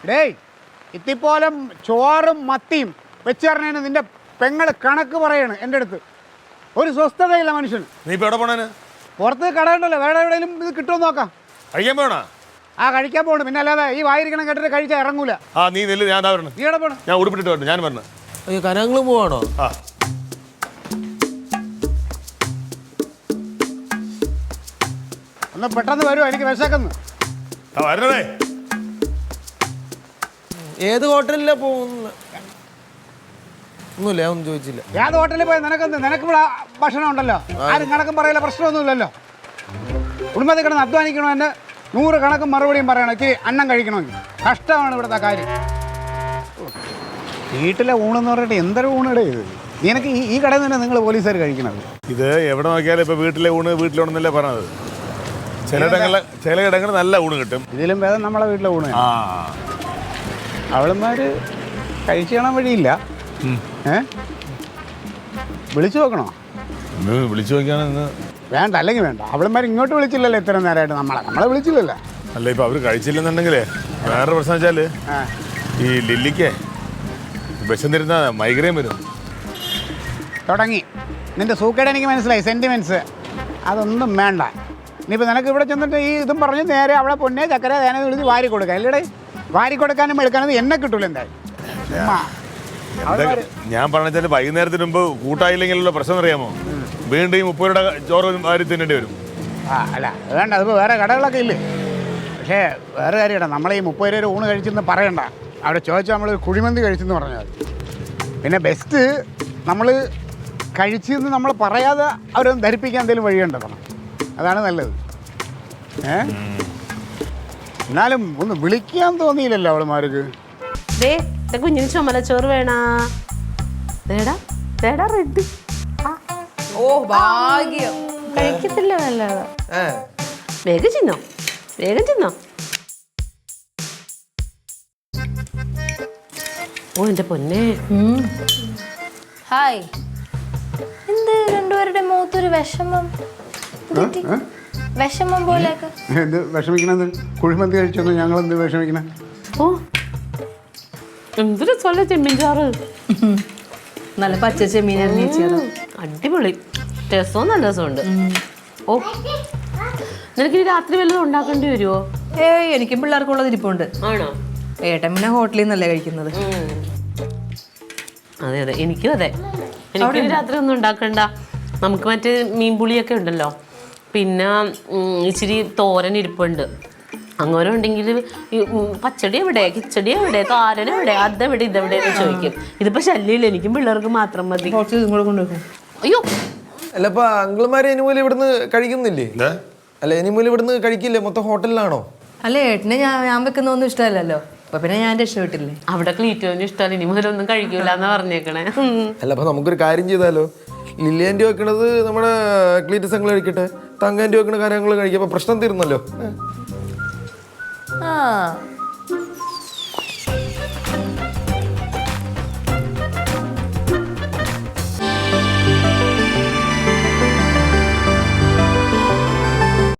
ഡേയ് ഇത്തിപ്പോലം ചോറും മത്തിയും വെച്ച് പറഞ്ഞതിന് നിന്റെ പെങ്ങൾ കണക്ക് പറയാണ് എൻ്റെ അടുത്ത്. ഒരു സ്വസ്ഥതയില്ല മനുഷ്യന്. നീ ഇപ്പൊ എവിടെ പോണേന്? പുറത്ത് കടയുണ്ടല്ലോ, വേറെ എവിടെയെങ്കിലും ഇത് കിട്ടുമെന്ന് നോക്കാം. കഴിക്കാൻ പോണ? ആ കഴിക്കാൻ പോകണം, പിന്നെ അല്ലാതെ ഈ വായിരിക്കണം കേട്ടിട്ട് കഴിച്ചാൽ ഇറങ്ങൂല. ആ നീ നെല്ല്, ഞാൻ പറഞ്ഞു. നീ എവിടെ പോണം? ഞാൻ ഉടുപ്പിട്ടിട്ട് വരണം, ഞാൻ പറഞ്ഞു. അയ്യോ കനങ്ങൾ പോവാണോ? ആ ഒന്ന് പെട്ടെന്ന് വരുമോ, എനിക്ക് വിശക്കുന്നു. വരണേ. ഏത് ഹോട്ടലിലാ പോകുന്ന? ഒന്നുമില്ല, ഞാൻ ഒന്നും ചോദിച്ചില്ല. ഏത് ഹോട്ടലിൽ പോയി നിനക്കിവിടെ ഭക്ഷണം ഉണ്ടല്ലോ, ആരും കണക്കും പറയില്ല, പ്രശ്നമൊന്നുമില്ലല്ലോ. കുടുംബത്തിൽ കിടന്ന് അധ്വാനിക്കണോ, എൻ്റെ 100 കണക്കും മറുപടിയും പറയണം. ഇച്ചിരി അന്നം കഴിക്കണമെങ്കിൽ കഷ്ടമാണ് ഇവിടുത്തെ കാര്യം. വീട്ടിലെ ഊണെന്ന് പറഞ്ഞിട്ട് എന്തൊരു ഊണിടെ ഇത്. നിനക്ക് ഈ കടയിൽ തന്നെ നിങ്ങൾ പോലീസുകാർ കഴിക്കണത്. ഇത് എവിടെ നോക്കിയാലും ഇപ്പൊ വീട്ടിലെ വീട്ടിലൂണെന്നല്ലേ പറഞ്ഞത്. ചിലയിടങ്ങളിൽ നല്ല ഊണ് കിട്ടും. ഇതിലും ഭേദം നമ്മളെ വീട്ടിലെ ഊണ്. ആ അവളന്മാർ കഴിച്ചു കാണാൻ വഴിയില്ല. വിളിച്ചു നോക്കണോ? വിളിച്ചു നോക്കിയാണ്. വേണ്ട, അല്ലെങ്കിൽ വേണ്ട. അവളന്മാർ ഇങ്ങോട്ട് വിളിച്ചില്ലല്ലോ ഇത്ര നേരമായിട്ട്. നമ്മളെ വിളിച്ചില്ലല്ലോ. അല്ല ഇപ്പൊ അവര് കഴിച്ചില്ലെന്നുണ്ടെങ്കിലേ വേറെ പ്രശ്നം വെച്ചാല് ഈ ലില്ലിക്ക് വിശന്നിരുന്ന മൈഗ്രെയിൻ വരും. തുടങ്ങി നിന്റെ സൂക്കേട് എനിക്ക് മനസ്സിലായി. സെന്റിമെന്റ്സ് അതൊന്നും വേണ്ട. ഇനിയിപ്പോൾ നിനക്ക് ഇവിടെ ചെന്നിട്ട് ഈ ഇതും പറഞ്ഞ് നേരെ അവളെ പൊന്നെ ചക്കര തേനെ വിളിച്ച് വാരി കൊടുക്കുക. അല്ലേ വാരി കൊടുക്കാനും എടുക്കാനും എന്നെ കിട്ടൂല എന്തായാലും. ഞാൻ പറഞ്ഞാൽ വൈകുന്നേരത്തിന് മുമ്പ് കൂട്ടായില്ലെങ്കിലുള്ള പ്രശ്നം അറിയാമോ? വീണ്ടും ഈ 30 രൂപയുടെ ചോറ് വാരി തിന്നേണ്ടി വരും. അല്ല വേണ്ട, അതിപ്പോൾ വേറെ കടകളൊക്കെ ഇല്ലേ. പക്ഷേ വേറെ കാര്യമാണ്, നമ്മളെ ഈ 30 രൂപ ഊണ് കഴിച്ചെന്ന് പറയണ്ട. അവിടെ ചോദിച്ചാൽ നമ്മൾ കുഴിമന്തി കഴിച്ചെന്ന് പറഞ്ഞാൽ പിന്നെ ബെസ്റ്റ് നമ്മൾ കഴിച്ചെന്ന് നമ്മൾ പറയാതെ അവരൊന്ന് ധരിപ്പിക്കാൻ എന്തെങ്കിലും വഴിയുണ്ടെക്കണം. അതാണ് നല്ലത്. എന്നാലും ഒന്ന് വിളിക്കാൻ തോന്നിയില്ലല്ലോ അവളുമാർക്ക്. കുഞ്ഞിന് ചുമലച്ചോറ് വേണാ? റെഡ്. ഓ ഭാഗ്യം. കഴിക്കത്തില്ല നല്ലത്. വേഗം ചിന്നോ, വേഗം ചിന്നോ. ഓ എന്റെ പൊന്നെ. ഹായ്. എന്ത് രണ്ടുപേരുടെ മുഖത്തൊരു വിഷമം പോലെയൊക്കെ? എന്ത് വിഷമിക്കണത്? കുഴിമന്തി കഴിച്ചൊന്ന് ഞങ്ങൾ എന്ത് വിഷമിക്കണേ? ഓ എന്തൊരു സ്വല ചെമ്മീൻ ചാറ്. നല്ല പച്ച ചെമ്മീനാണ് ചേച്ചിയാണ്. അടിപൊളി രസവും നല്ല രസമുണ്ട്. ഓ നിനക്ക് രാത്രി വല്ലതും ഉണ്ടാക്കേണ്ടി വരുമോ? എനിക്കും പിള്ളേർക്കുള്ളത് ഇരിപ്പുണ്ട്. ആണോ? ഏട്ടൻ പിന്നെ ഹോട്ടലിൽ നിന്നല്ലേ കഴിക്കുന്നത്. അതെ അതെ, എനിക്കും അതെ. എനിക്ക് രാത്രി ഒന്നും ഉണ്ടാക്കണ്ട. നമുക്ക് മറ്റേ മീൻപുളിയൊക്കെ ഉണ്ടല്ലോ, പിന്നെ ഇച്ചിരി തോരൻ ഇരിപ്പുണ്ട്. അങ്ങനെ ഉണ്ടെങ്കിൽ പച്ചടി എവിടെ, കിച്ചടി എവിടെ, തോരൻ എവിടെ, അതെവിടെ ഇതെവിടെ എന്ന് ചോദിക്കും. ഇതിപ്പോ ശല്യമില്ല, എനിക്കും പിള്ളേർക്ക് മാത്രം മതി. അയ്യോ അല്ല ഇപ്പൊ അങ്കിൾമാരെ എനിമൂലം ഇവിടുന്ന് കഴിക്കുന്നില്ലേ? അല്ല എനിമൂലം ഇവിടുന്ന് കഴിക്കില്ലേ? മൊത്തം ഹോട്ടലിലാണോ? അല്ല ഏട്ടനെ ഞാൻ വെക്കുന്നൊന്നും ഇഷ്ടമല്ലല്ലോ. അപ്പൊ പിന്നെ ഞാൻ രക്ഷപ്പെട്ടില്ലേ. അവിടെ ക്ലീറ്റോന് ഇഷ്ടമല്ല, ഇനി മുതലൊന്നും കഴിക്കൂല എന്നാ പറഞ്ഞേക്കണേ. അല്ല അപ്പൊ നമുക്കൊരു കാര്യം ചെയ്താലോ? ലില്ലിയാൻ്റെ വെക്കണത് നമ്മുടെ ക്ലീറ്റസ് അങ്കിൾ കഴിക്കട്ടെ, തങ്കാൻ്റെ വെക്കണ കാര്യങ്ങൾ കഴിക്കാം. അപ്പൊ പ്രശ്നം തീർന്നല്ലോ. ആ